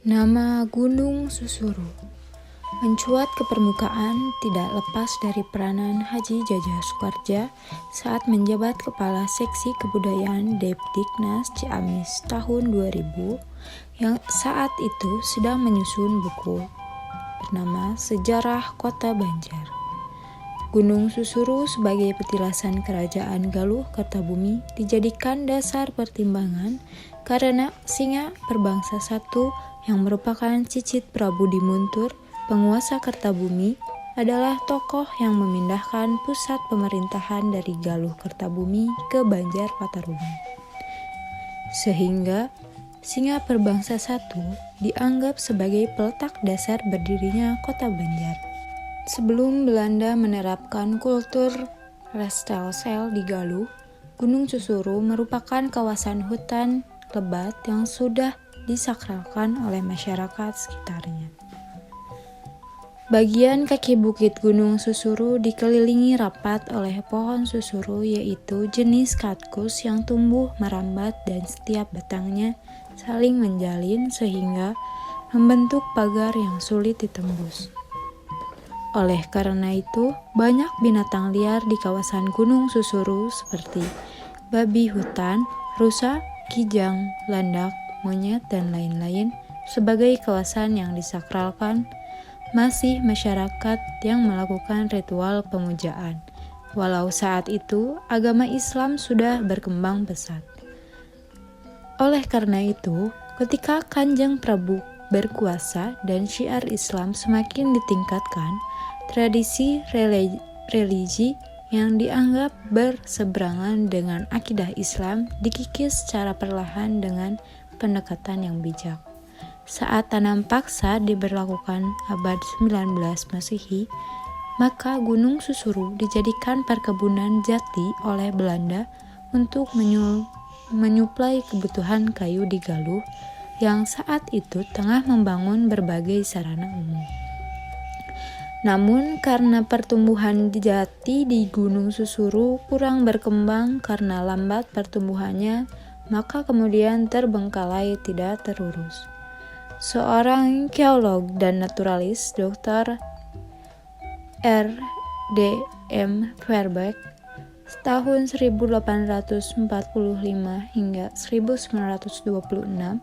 Nama Gunung Susuru mencuat ke permukaan tidak lepas dari peranan Haji Jajah Soekarja saat menjabat Kepala Seksi Kebudayaan Depdiknas Ciamis tahun 2000 yang saat itu sedang menyusun buku bernama Sejarah Kota Banjar. Gunung Susuru sebagai petilasan Kerajaan Galuh Kertabumi dijadikan dasar pertimbangan karena singa berbangsa satu yang merupakan cicit Prabu Dimuntur, penguasa Kertabumi, adalah tokoh yang memindahkan pusat pemerintahan dari Galuh Kertabumi ke Banjar Pataruman. Sehingga singa berbangsa satu dianggap sebagai peletak dasar berdirinya kota Banjar. Sebelum Belanda menerapkan kultur Restelcel di Galuh, Gunung Susuru merupakan kawasan hutan lebat yang sudah disakralkan oleh masyarakat sekitarnya. Bagian kaki bukit Gunung Susuru dikelilingi rapat oleh pohon susuru, yaitu jenis katkus yang tumbuh merambat dan setiap batangnya saling menjalin sehingga membentuk pagar yang sulit ditembus. Oleh karena itu, banyak binatang liar di kawasan Gunung Susuru seperti babi hutan, rusa, kijang, landak, monyet, dan lain-lain sebagai kawasan yang disakralkan, masih masyarakat yang melakukan ritual pemujaan, walau saat itu agama Islam sudah berkembang pesat. Oleh karena itu, ketika Kanjeng Prabu berkuasa dan syiar Islam semakin ditingkatkan, tradisi religi yang dianggap berseberangan dengan akidah Islam dikikis secara perlahan dengan pendekatan yang bijak. Saat tanam paksa diberlakukan abad 19 Masehi, maka Gunung Susuru dijadikan perkebunan jati oleh Belanda untuk menyuplai kebutuhan kayu di Galuh yang saat itu tengah membangun berbagai sarana umum. Namun karena pertumbuhan jati di Gunung Susuru kurang berkembang karena lambat pertumbuhannya, maka kemudian terbengkalai tidak terurus. Seorang geolog dan naturalis, Dr. R. D. M. Verbeek, tahun 1845 hingga 1926,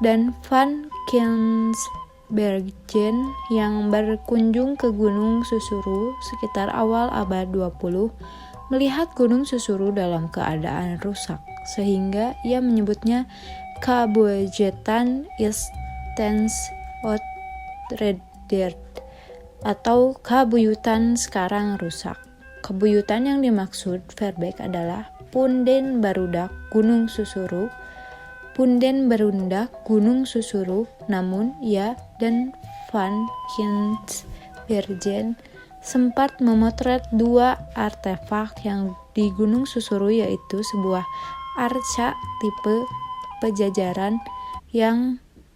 dan Van Kensbergen yang berkunjung ke Gunung Susuru sekitar awal abad 20 melihat Gunung Susuru dalam keadaan rusak, sehingga ia menyebutnya Kabupaten Stensotredert atau Kabuyutan sekarang rusak. Kabuyutan yang dimaksud Verbeek adalah Punden Barudak Gunung Susuru. Punden Barundak Gunung Susuru, namun ia dan Van Kensbergen sempat memotret dua artefak yang di Gunung Susuru, yaitu sebuah arca tipe pejajaran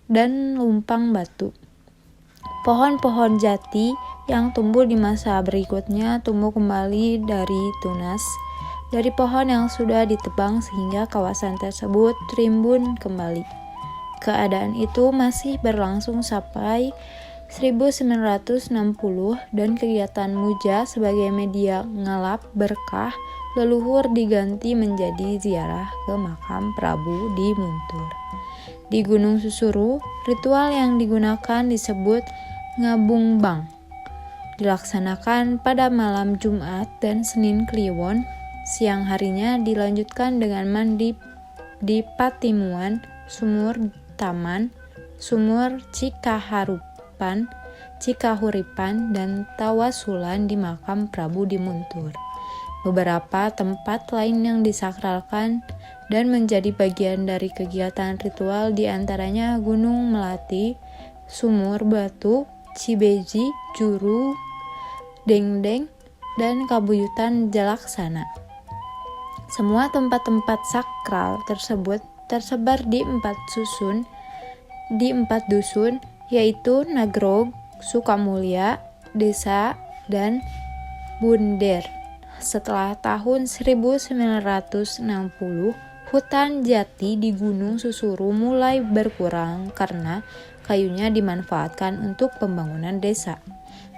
dan lumpang batu. Pohon-pohon jati yang tumbuh di masa berikutnya tumbuh kembali dari tunas dari pohon yang sudah ditebang sehingga kawasan tersebut rimbun kembali. Keadaan itu masih berlangsung sampai 1960 dan kegiatan muja sebagai media ngalap berkah leluhur diganti menjadi ziarah ke makam Prabu Dimuntur. Di Gunung Susuru, ritual yang digunakan disebut ngabungbang. Dilaksanakan pada malam Jumat dan Senin Kliwon. Siang harinya dilanjutkan dengan mandi di Patimuan, Sumur Taman, Sumur Cikahuripan, dan tawasulan di makam Prabu Dimuntur. Beberapa tempat lain yang disakralkan dan menjadi bagian dari kegiatan ritual diantaranya Gunung Melati, Sumur Batu, Cibeji, Juru, Dengdeng, dan Kabuyutan Jalaksana. Semua tempat-tempat sakral tersebut tersebar di empat dusun, yaitu Nagrog, Sukamulya, Desa, dan Bunder. Setelah tahun 1960, Hutan jati di Gunung Susuru mulai berkurang karena kayunya dimanfaatkan untuk pembangunan desa.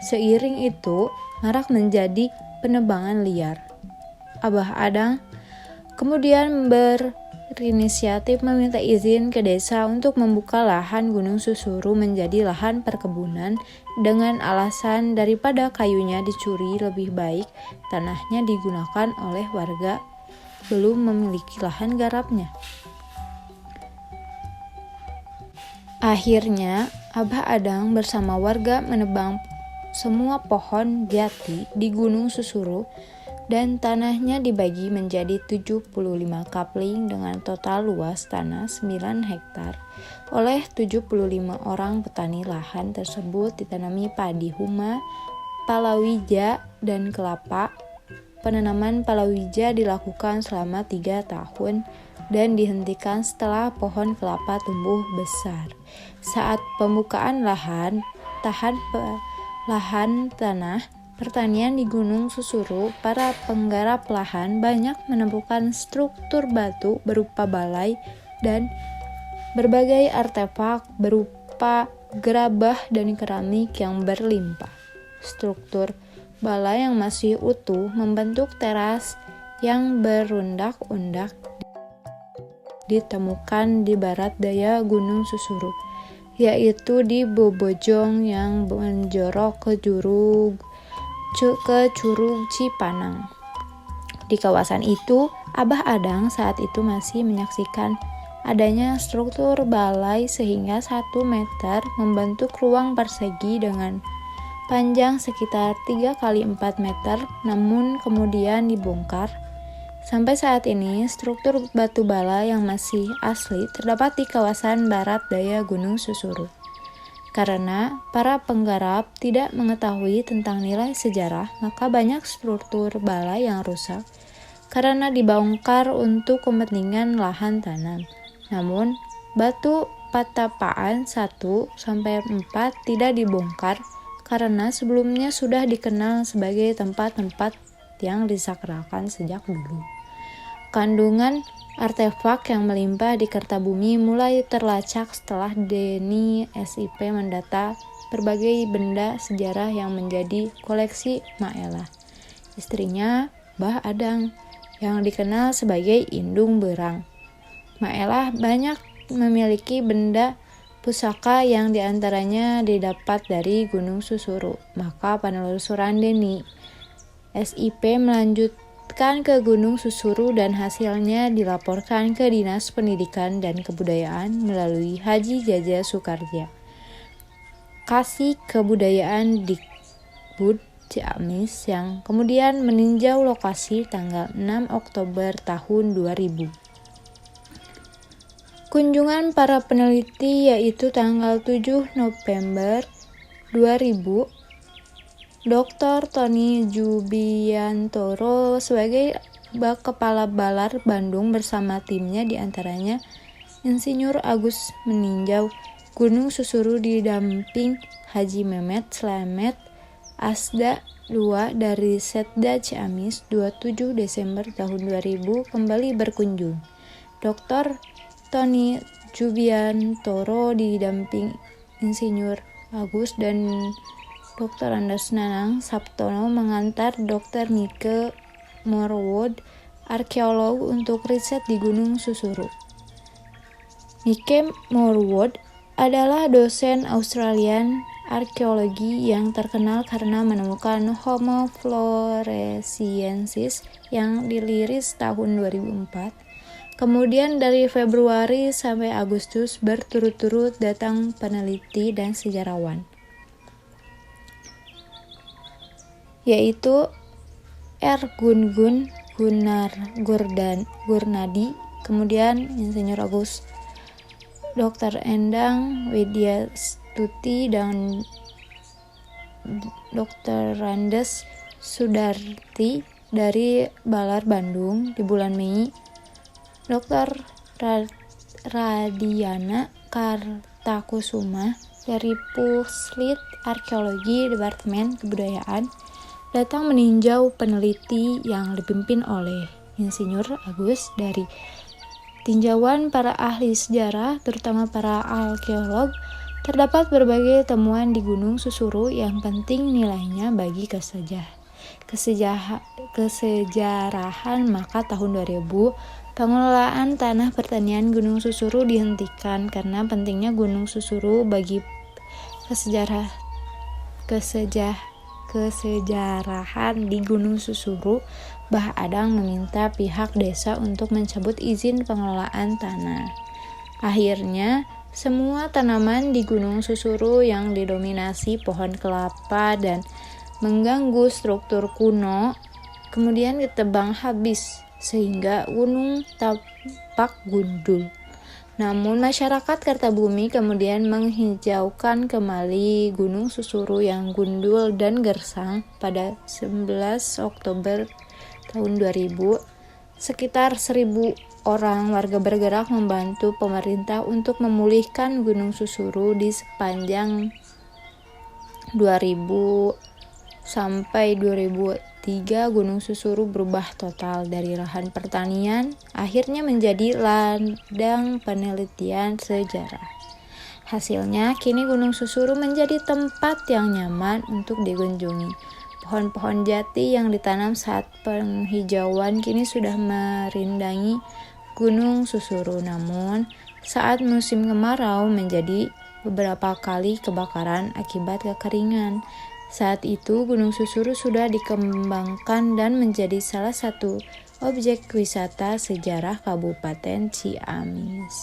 Seiring itu, marak menjadi penebangan liar. Abah Adang kemudian berinisiatif meminta izin ke desa untuk membuka lahan Gunung Susuru menjadi lahan perkebunan dengan alasan daripada kayunya dicuri lebih baik tanahnya digunakan oleh warga belum memiliki lahan garapnya. Akhirnya, Abah Adang bersama warga menebang semua pohon jati di Gunung Susuru dan tanahnya dibagi menjadi 75 kapling dengan total luas tanah 9 hektar. Oleh 75 orang petani lahan tersebut ditanami padi huma, palawija, dan kelapa. Penanaman palawija dilakukan selama 3 tahun dan dihentikan setelah pohon kelapa tumbuh besar. Saat pembukaan lahan tanah pertanian di Gunung Susuru, para penggarap lahan banyak menemukan struktur batu berupa balai dan berbagai artefak berupa gerabah dan keramik yang berlimpah. Struktur balai yang masih utuh membentuk teras yang berundak-undak ditemukan di barat daya Gunung Susuru, yaitu di Bobojong yang menjorok ke Curug Cipanang. Di kawasan itu, Abah Adang saat itu masih menyaksikan adanya struktur balai sehingga 1 meter membentuk ruang persegi dengan panjang sekitar 3 x 4 meter, namun kemudian dibongkar. Sampai saat ini, struktur batu bala yang masih asli terdapat di kawasan barat daya Gunung Susuru. Karena para penggarap tidak mengetahui tentang nilai sejarah, maka banyak struktur bala yang rusak karena dibongkar untuk kepentingan lahan tanam. Namun, batu patapaan 1-4 tidak dibongkar karena sebelumnya sudah dikenal sebagai tempat-tempat yang disakralkan sejak dulu. Kandungan artefak yang melimpah di Kertabumi mulai terlacak setelah Denny SIP mendata berbagai benda sejarah yang menjadi koleksi Maela, istrinya Mbah Adang, yang dikenal sebagai Indung Berang. Maela banyak memiliki benda pusaka yang diantaranya didapat dari Gunung Susuru. Maka penelusuran Denny SIP melanjutkan ke Gunung Susuru dan hasilnya dilaporkan ke Dinas Pendidikan dan Kebudayaan melalui Haji Jaja Soekarja, Kasih Kebudayaan Dikbud Ciamis, yang kemudian meninjau lokasi tanggal 6 Oktober tahun 2000. Kunjungan para peneliti yaitu tanggal 7 November 2000, Dr. Tony Jubiantoro sebagai Kepala Balar Bandung bersama timnya diantaranya Insinyur Agus meninjau Gunung Susuru didamping Haji Mehmet Slamet Asda II dari Setda Ciamis. 27 Desember tahun 2000 kembali berkunjung. Dr. Tony Jubiantoro didamping Insinyur Agus dan Dr. Andes Nanang Sabtono mengantar Dr. Mike Morwood, arkeolog, untuk riset di Gunung Susuru. Mike Morwood adalah dosen Australian arkeologi yang terkenal karena menemukan Homo floresiensis yang diliris tahun 2004. Kemudian dari Februari sampai Agustus berturut-turut datang peneliti dan sejarawan, yaitu R. Gun-Gun Gurnadi, kemudian Insinyur Agus, Dr. Endang Widyastuti, dan Dr. Randes Sudarti dari Balar Bandung. Di bulan Mei, Dr. Radiana Kartakusuma dari Puslit Arkeologi Departemen Kebudayaan datang meninjau peneliti yang dipimpin oleh Insinyur Agus dari tinjauan para ahli sejarah, terutama para arkeolog, terdapat berbagai temuan di Gunung Susuru yang penting nilainya bagi kesejarahan. Maka tahun 2000, pengelolaan tanah pertanian Gunung Susuru dihentikan karena pentingnya Gunung Susuru bagi kesejarahan di Gunung Susuru. Bah Adang meminta pihak desa untuk mencabut izin pengelolaan tanah. Akhirnya, semua tanaman di Gunung Susuru yang didominasi pohon kelapa dan mengganggu struktur kuno kemudian ditebang habis sehingga gunung tampak gundul. Namun masyarakat Kertabumi kemudian menghijaukan kembali Gunung Susuru yang gundul dan gersang pada 11 Oktober tahun 2000. Sekitar 1.000 orang warga bergerak membantu pemerintah untuk memulihkan Gunung Susuru di sepanjang 2000 sampai 2003. Gunung Susuru berubah total dari lahan pertanian akhirnya menjadi ladang penelitian sejarah. Hasilnya kini Gunung Susuru menjadi tempat yang nyaman untuk dikunjungi. Pohon-pohon jati yang ditanam saat penghijauan kini sudah merindangi Gunung Susuru. Namun saat musim kemarau menjadi beberapa kali kebakaran akibat kekeringan. Saat itu Gunung Susuru sudah dikembangkan dan menjadi salah satu objek wisata sejarah Kabupaten Ciamis.